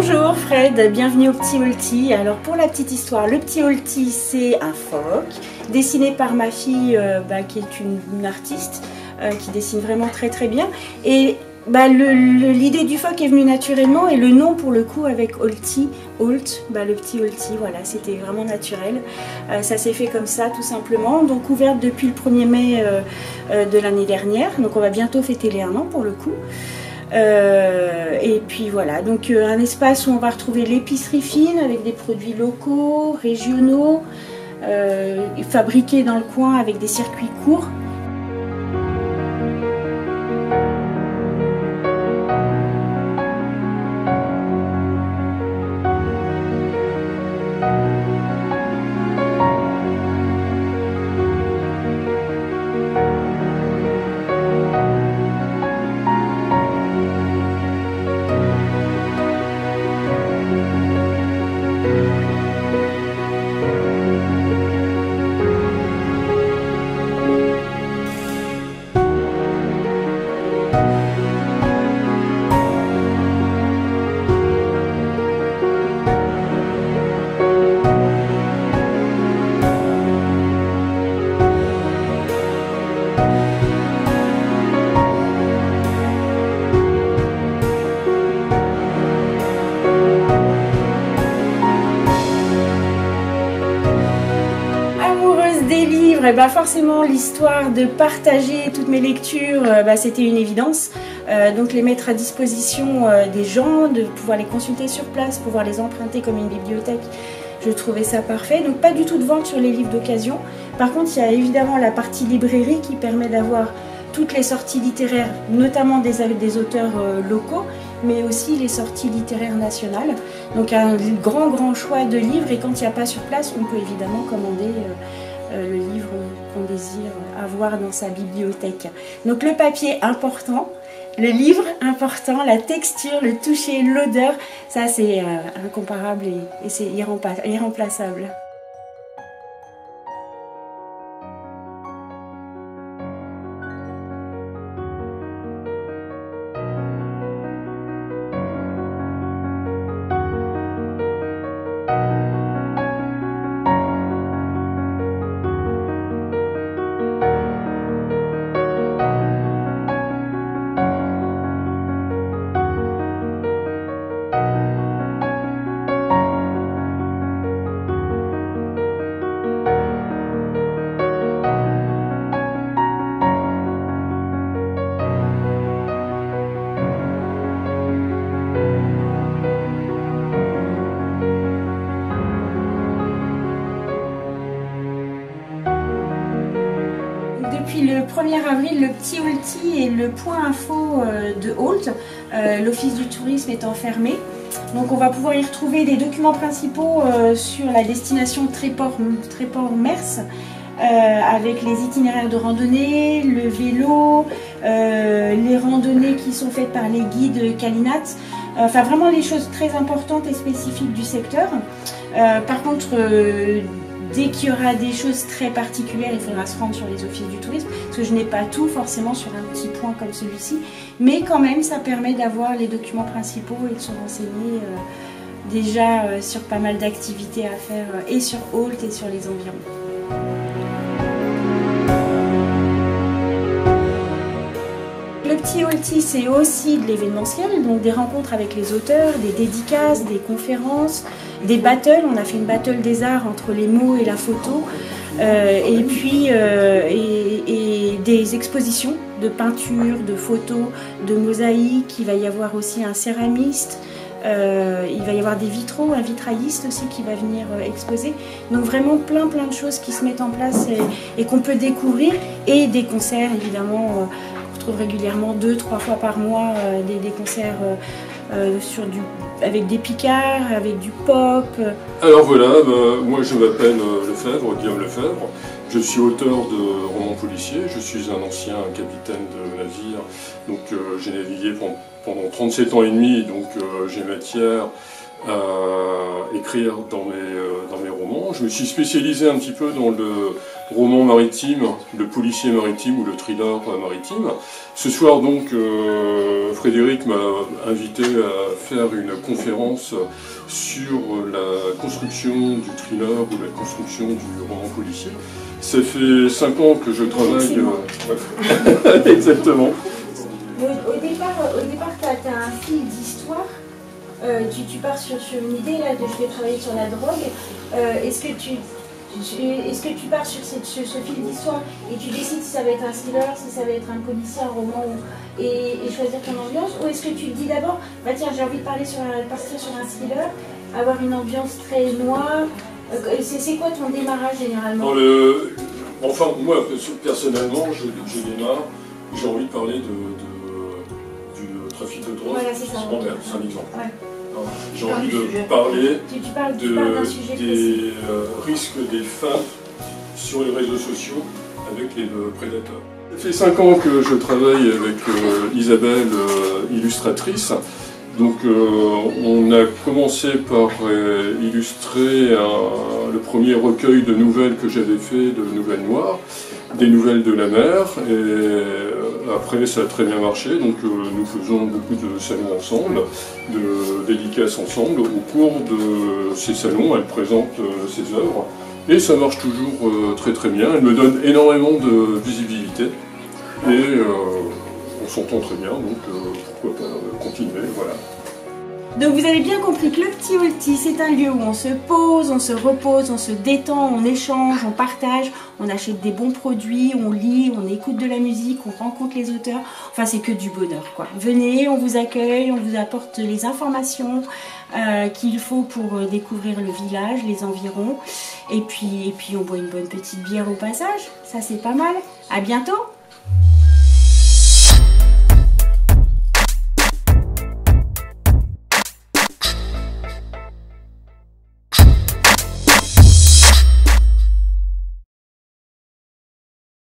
Bonjour Fred, bienvenue au Petit Holti. Alors pour la petite histoire, le Petit Holti c'est un phoque dessiné par ma fille qui est une artiste qui dessine vraiment très bien. Et l'idée du phoque est venue naturellement et le nom pour le coup avec Holti, Holt, le Petit Holti, voilà, c'était vraiment naturel. Ça s'est fait comme ça tout simplement, donc ouverte depuis le 1er mai de l'année dernière, donc on va bientôt fêter les 1 an pour le coup. Et puis voilà, donc un espace où on va retrouver l'épicerie fine avec des produits locaux, régionaux, fabriqués dans le coin avec des circuits courts. Des livres, et forcément l'histoire de partager toutes mes lectures, c'était une évidence. Donc les mettre à disposition des gens, de pouvoir les consulter sur place, pouvoir les emprunter comme une bibliothèque, je trouvais ça parfait. Donc pas du tout de vente sur les livres d'occasion. Par contre il y a évidemment la partie librairie qui permet d'avoir toutes les sorties littéraires, notamment des auteurs locaux, mais aussi les sorties littéraires nationales. Donc un grand choix de livres, et quand il n'y a pas sur place, on peut évidemment commander le livre qu'on désire avoir dans sa bibliothèque. Donc le papier important, le livre important, la texture, le toucher, l'odeur, ça c'est incomparable et c'est irremplaçable. Depuis le 1er avril, le Petit Holti est le point info de Holt, l'office du tourisme étant fermé. Donc on va pouvoir y retrouver des documents principaux sur la destination Tréport-Mers, avec les itinéraires de randonnée, le vélo, les randonnées qui sont faites par les guides Calinat. Enfin vraiment des choses très importantes et spécifiques du secteur. Par contre, dès qu'il y aura des choses très particulières, il faudra se rendre sur les offices du tourisme, parce que je n'ai pas tout forcément sur un petit point comme celui-ci, mais quand même ça permet d'avoir les documents principaux et de se renseigner déjà sur pas mal d'activités à faire et sur Holt et sur les environs. Le Petit Holti, c'est aussi de l'événementiel, donc des rencontres avec les auteurs, des dédicaces, des conférences, des battles. On a fait une battle des arts entre les mots et la photo, et puis des expositions de peinture, de photos, de mosaïques. Il va y avoir aussi un céramiste, il va y avoir des vitraux, un vitrailliste aussi qui va venir exposer. Donc vraiment plein de choses qui se mettent en place et qu'on peut découvrir, et des concerts évidemment. Régulièrement 2-3 fois par mois des concerts avec des picards, avec du pop. Alors voilà, moi je m'appelle Lefebvre, Guillaume Lefebvre. Je suis auteur de romans policiers, je suis un ancien capitaine de navire, donc j'ai navigué pendant 37 ans et demi, donc j'ai matière à écrire dans mes romans. Je me suis spécialisé un petit peu dans roman maritime, le policier maritime ou le thriller maritime. Ce soir donc, Frédéric m'a invité à faire une conférence sur la construction du thriller ou la construction du roman policier. Ça fait 5 ans que je travaille... Exactement. Au départ tu as un fil d'histoire. Tu pars sur une idée là de je vais travailler sur la drogue. Est-ce que tu pars sur ce fil d'histoire et tu décides si ça va être un thriller, si ça va être un policier, un roman et choisir ton ambiance, ou est-ce que tu te dis d'abord bah tiens j'ai envie de partir sur un thriller, avoir une ambiance très noire, c'est quoi ton démarrage généralement? Enfin moi personnellement je démarre, j'ai envie de parler du trafic de drogue. Voilà, c'est ça. C'est un exemple. Ouais. J'ai envie de parler des risques des femmes sur les réseaux sociaux avec les prédateurs. Ça fait 5 ans que je travaille avec Isabelle, illustratrice. Donc on a commencé par illustrer le premier recueil de nouvelles que j'avais fait, de nouvelles noires, des nouvelles de la mer, et après ça a très bien marché, donc nous faisons beaucoup de salons ensemble, de dédicaces ensemble. Au cours de ces salons, elle présente ses œuvres, et ça marche toujours très très bien, elle me donne énormément de visibilité, et on s'entend très bien, donc pourquoi pas continuer, voilà. Donc vous avez bien compris que le Petit Holti, c'est un lieu où on se pose, on se repose, on se détend, on échange, on partage, on achète des bons produits, on lit, on écoute de la musique, on rencontre les auteurs. Enfin, c'est que du bonheur, quoi. Venez, on vous accueille, on vous apporte les informations qu'il faut pour découvrir le village, les environs. Et puis on boit une bonne petite bière au passage. Ça, c'est pas mal. À bientôt!